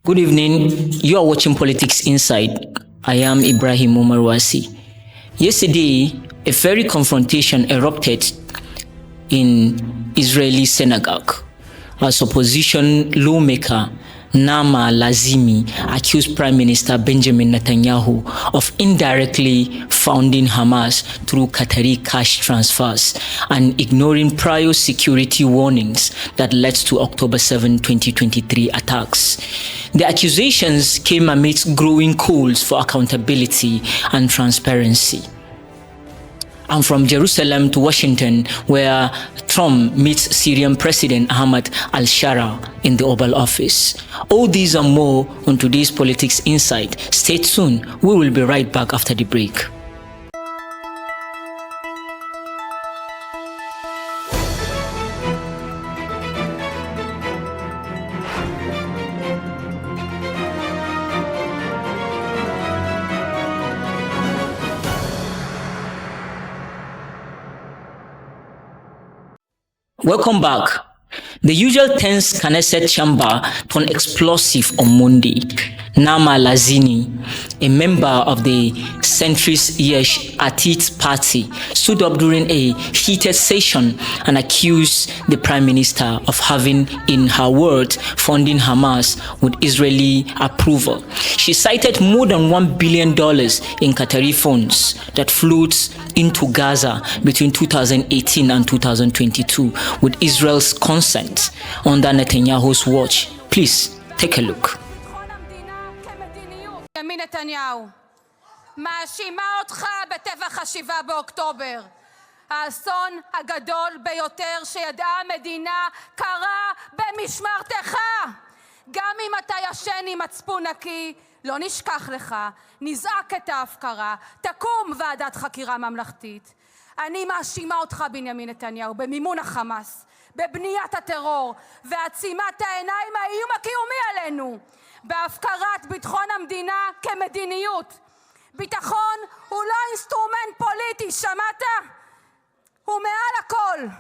Good evening. You are watching Politics Inside. I am Ibrahim Omarwasi. Yesterday, a fiery confrontation erupted in Israeli synagogue as opposition lawmaker Naama Lazimi accused Prime Minister Benjamin Netanyahu of indirectly funding Hamas through Qatari cash transfers and ignoring prior security warnings that led to October 7, 2023 attacks. The accusations came amidst growing calls for accountability and transparency. And from Jerusalem to Washington, where Trump meets Syrian President Ahmed al-Sharaa in the Oval Office. All these and more on today's Politics Insight. Stay tuned. We will be right back after the break. Welcome back. The usual tense Knesset chamber turned explosive on Monday. Naama Lazimi, a member of the centrist Yesh Atid party, stood up during a heated session and accused the Prime Minister of having, in her words, funding Hamas with Israeli approval. She cited more than $1 billion in Qatari funds that flowed into Gaza between 2018 and 2022 with Israel's consent under Netanyahu's watch. Please take a look. benjamin נתניהו, מאשימה אותך בטבח ה-7 באוקטובר. האסון הגדול ביותר שידעה המדינה קרה במשמרתך. גם אם אתה ישן עם מצפון נקי, לא נשכח לך, נזעק את ההפקרה, תקום ועדת חקירה ממלכתית. אני מאשימה אותך בנימין נתניהו במימון החמאס, בבניית הטרור ועצימת העיניים האיום הקיומי עלינו, בהפקרת ביטחון המדינה כמדיניות. ביטחון הוא לא אינסטרומנט פוליטי, שמעת? הוא מעל הכל.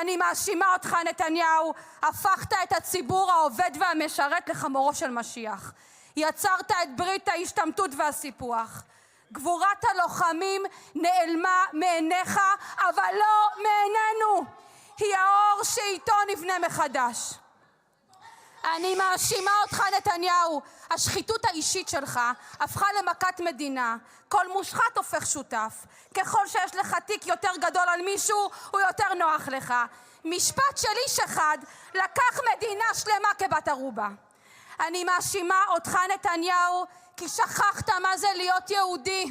אני מאשימה אותך נתניהו, הפכת את הציבור העובד והמשרת לחמורו של משיח. יצרת את ברית ההשתמטות והסיפוח. גבורת הלוחמים נעלמה מעיניך, אבל לא מעינינו. היא האור שאיתו נבנה מחדש. אני מאשימה אותך נתניהו, השחיתות האישית שלך הפכה למכת מדינה. כל מושחת הופך שותף. ככל שיש לך תיק יותר גדול על מישהו, הוא יותר נוח לך. משפט של איש אחד לקח מדינה שלמה כבת ערובה. אני מאשימה אותך נתניהו, כי שכחת מה זה להיות יהודי.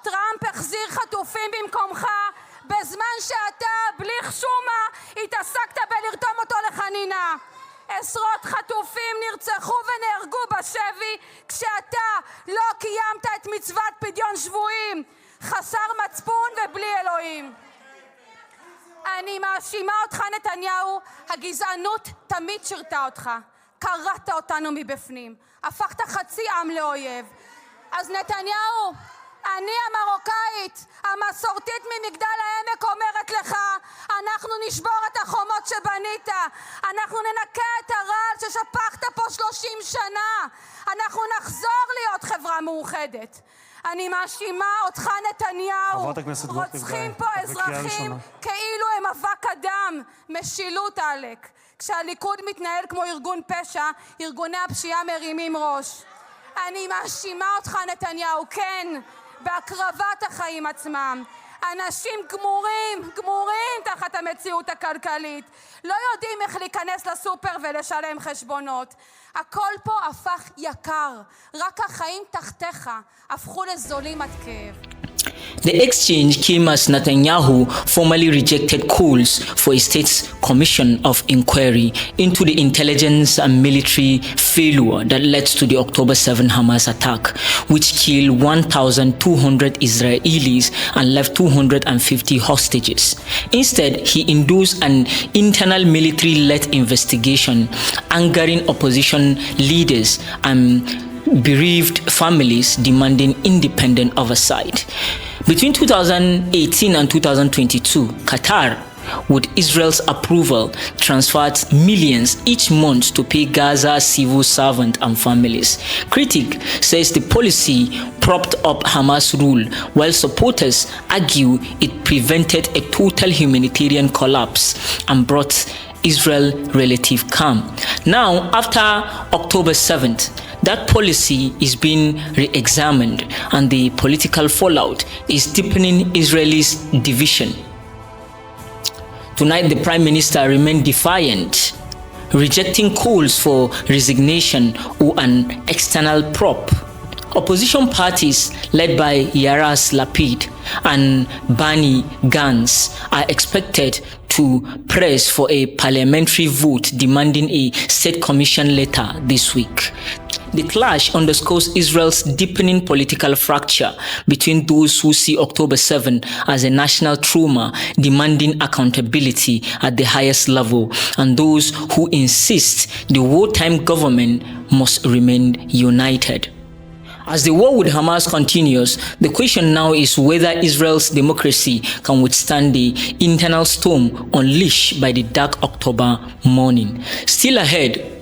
טראמפ החזיר חטופים במקומך, בזמן שאתה בלי חשומה התעסקת בלרתום אותו לחנינה. עשרות חטופים נרצחו ונהרגו בשבי, כשאתה לא קיימת את מצוות פדיון שבויים, חסר מצפון ובלי אלוהים. אני מאשימה אותך נתניהו, הגזענות תמיד שירתה אותך. קראת אותנו מבפנים, הפכת חצי עם לאויב. אז נתניהו, אני המרוקאית, המסורתית ממגדל העמק אומרת לך, אנחנו נשבור את החומות שבנית, אנחנו ננקה את הרעל ששפכת פה 30 שנה, אנחנו נחזור להיות חברה מאוחדת. אני מאשימה אותך נתניהו, רוצחים פה אזרחים כאילו הם אבק אדם, משילות עלק. כשהליכוד מתנהל כמו ארגון פשע, ארגוני הפשיעה מרימים ראש. אני מאשימה אותך נתניהו, כן, בהקרבת החיים עצמם. אנשים גמורים תחת המציאות הכלכלית. לא יודעים איך להיכנס לסופר ולשלם חשבונות. הכל פה הפך יקר. רק החיים תחתיך הפכו לזולים עד כאב. The exchange came as Netanyahu formally rejected calls for a state commission of inquiry into the intelligence and military failure that led to the October 7 Hamas attack, which killed 1,200 Israelis and left 250 hostages. Instead, he endorsed an internal military-led investigation, angering opposition leaders and bereaved families demanding independent oversight. Between 2018 and 2022, Qatar with Israel's approval, transferred millions each month to pay Gaza's civil servants and families. Critic says the policy propped up Hamas rule, while supporters argue it prevented a total humanitarian collapse and brought Israel relative calm. Now, after October 7th, that policy is being re-examined and the political fallout is deepening Israel's division. Tonight, the Prime Minister remained defiant, rejecting calls for resignation or an external prop. Opposition parties led by Yair Lapid and Benny Gantz are expected to press for a parliamentary vote demanding a state commission later this week. The clash underscores Israel's deepening political fracture between those who see October 7 as a national trauma demanding accountability at the highest level and those who insist the wartime government must remain united. As the war with Hamas continues, the question now is whether Israel's democracy can withstand the internal storm unleashed by the dark October morning. Still ahead,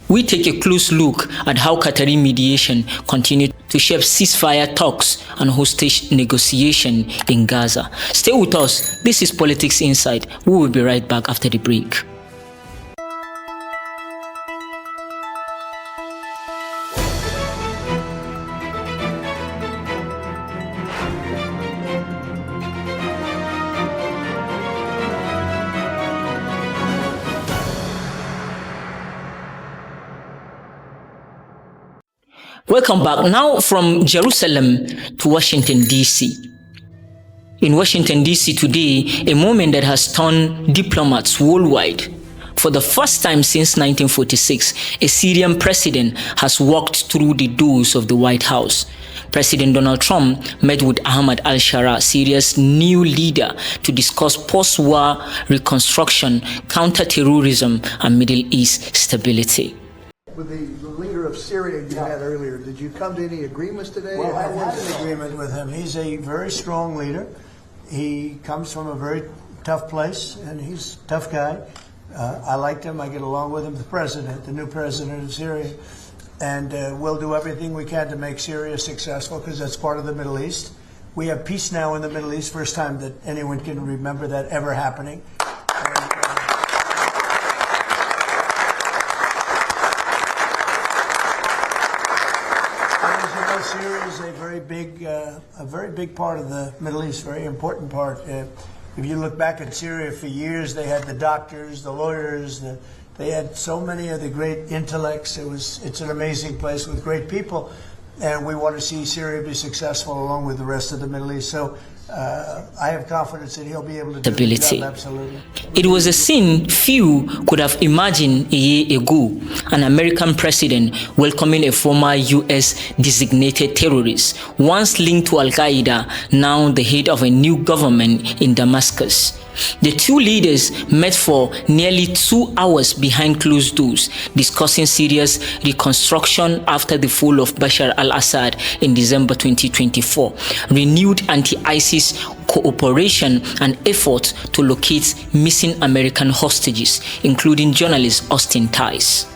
we take a close look at how Qatari mediation continued to shape ceasefire talks and hostage negotiation in Gaza. Stay with us. This is Politics Insight. We will be right back after the break. Welcome back. Now from Jerusalem to Washington, D.C. In Washington, D.C. today, a moment that has stunned diplomats worldwide. For the first time since 1946, a Syrian president has walked through the doors of the White House. President Donald Trump met with Ahmed al-Sharaa, Syria's new leader, to discuss post-war reconstruction, counter-terrorism, and Middle East stability. With the leader of Syria you had earlier, did you come to any agreements today? Well, I had an agreement with him. He's a very strong leader. He comes from a very tough place, and he's a tough guy. I liked him. I get along with him. The president, the new president of Syria. And we'll do everything we can to make Syria successful, because that's part of the Middle East. We have peace now in the Middle East, first time that anyone can remember that ever happening. Syria is a very big part of the Middle East, very important part. If you look back at Syria, for years they had the doctors, the lawyers, they had so many of the great intellects. It's an amazing place with great people, and we want to see Syria be successful along with the rest of the Middle East. So I have confidence that he'll be able to do the job, absolutely. It was a scene few could have imagined a year ago, an American president welcoming a former U.S. designated terrorist, once linked to Al-Qaeda, now the head of a new government in Damascus. The two leaders met for nearly 2 hours behind closed doors, discussing Syria's reconstruction after the fall of Bashar al-Assad in December 2024, renewed anti-ISIS cooperation, and efforts to locate missing American hostages, including journalist Austin Tice.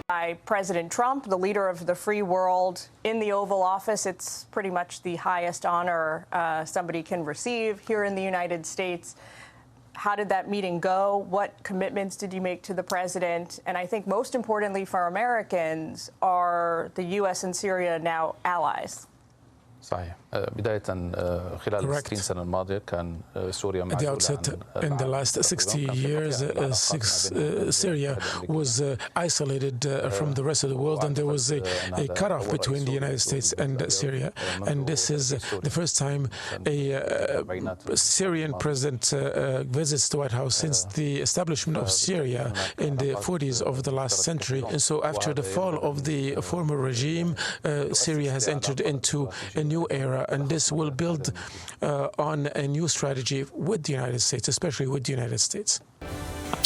By President Trump, the leader of the free world, in the Oval Office. It's pretty much the highest honor somebody can receive here in the United States. How did that meeting go? What commitments did you make to the president? And I think most importantly for Americans, are the U.S. and Syria now allies? صحيح. بداية خلال 60 سنة الماضية كان سوريا At the outset, in the last 60 years, Syria was isolated from the rest of the world, and there was a cutoff between the United States and Syria. And this is the first time a Syrian president visits the White House since the establishment of Syria in the 40s of the last century. And so after the fall of the former regime, Syria has entered into a new era, and this will build on a new strategy with the United States, especially with the United States.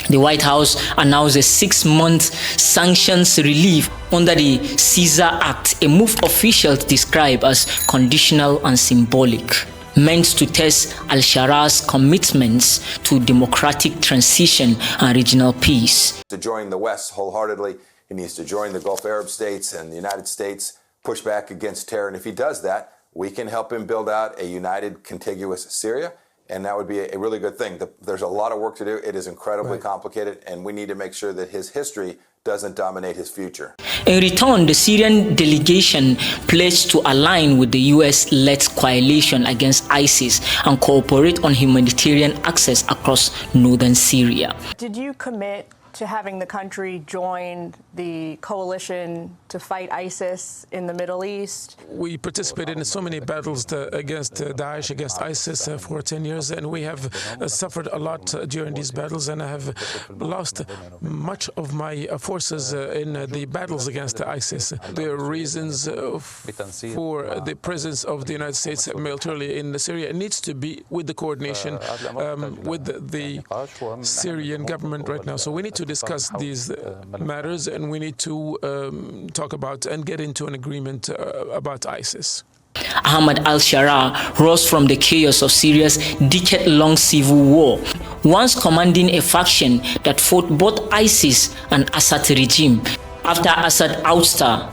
The White House announced a 6-month sanctions relief under the Caesar Act, a move officials describe as conditional and symbolic. meant to test al-Sharaa's commitments to democratic transition and regional peace. To join the West wholeheartedly, he needs to join the Gulf Arab states and the United States, push back against terror. And if he does that, we can help him build out a united, contiguous Syria. And that would be a really good thing. There's a lot of work to do. It is incredibly complicated, and we need to make sure that his history doesn't dominate his future. In return, the Syrian delegation pledged to align with the US-led coalition against ISIS and cooperate on humanitarian access across northern Syria. Did you commit to having the country join the coalition to fight ISIS in the Middle East? We participated in so many battles against Daesh, against ISIS for 10 years, and we have suffered a lot during these battles, and I have lost much of my forces in the battles against ISIS. The reasons for the presence of the United States militarily in Syria needs to be with the coordination with the Syrian government right now. So we need to discuss these matters, and we need to talk about and get into an agreement about ISIS. Ahmed al-Sharaa rose from the chaos of Syria's decade-long civil war, once commanding a faction that fought both ISIS and Assad regime. After Assad ouster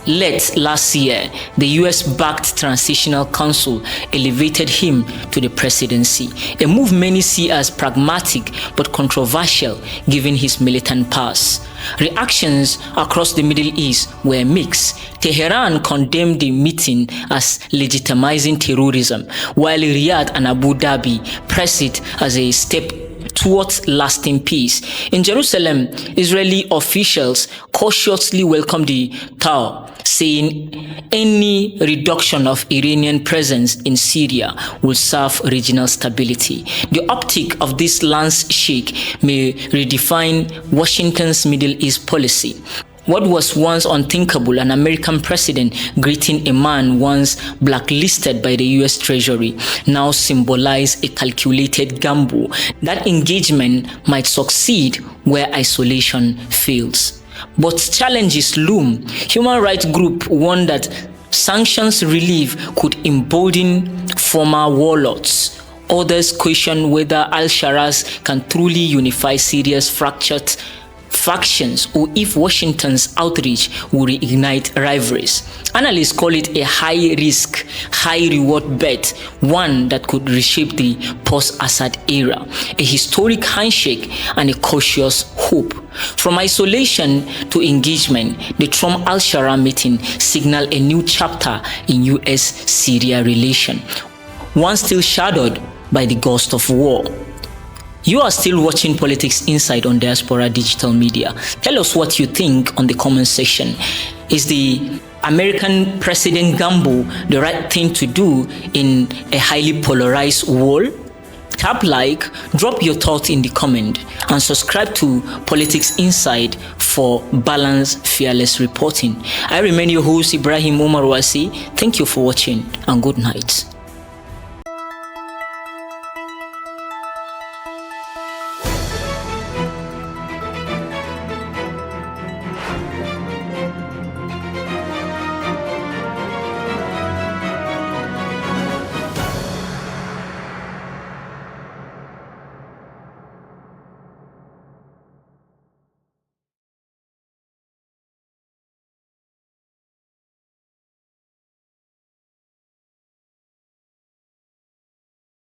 late last year, the US-backed Transitional Council elevated him to the presidency, a move many see as pragmatic but controversial given his militant past. Reactions across the Middle East were mixed. Tehran condemned the meeting as legitimizing terrorism, while Riyadh and Abu Dhabi pressed it as a step towards lasting peace. In Jerusalem, Israeli officials cautiously welcomed the talks, saying any reduction of Iranian presence in Syria will serve regional stability. The optic of this landshake may redefine Washington's Middle East policy. What was once unthinkable, an American president greeting a man once blacklisted by the US Treasury, now symbolizes a calculated gamble. That engagement might succeed where isolation fails. But challenges loom. Human rights groups warn that sanctions relief could embolden former warlords. Others question whether al-Sharaa can truly unify Syria's fractured factions, or if Washington's outreach will reignite rivalries. Analysts call it a high-risk, high-reward bet, one that could reshape the post-Assad era, a historic handshake and a cautious hope. From isolation to engagement, the Trump-al-Sharaa meeting signaled a new chapter in US-Syria relations, one still shadowed by the ghost of war. You are still watching Politics Insight on Diaspora Digital Media. Tell us what you think on the comment section. Is the American President gamble the right thing to do in a highly polarized world? Tap like, drop your thoughts in the comment, and subscribe to Politics Insight for balanced, fearless reporting. I remain your host, Ibrahim Omar Wasi. Thank you for watching, and good night.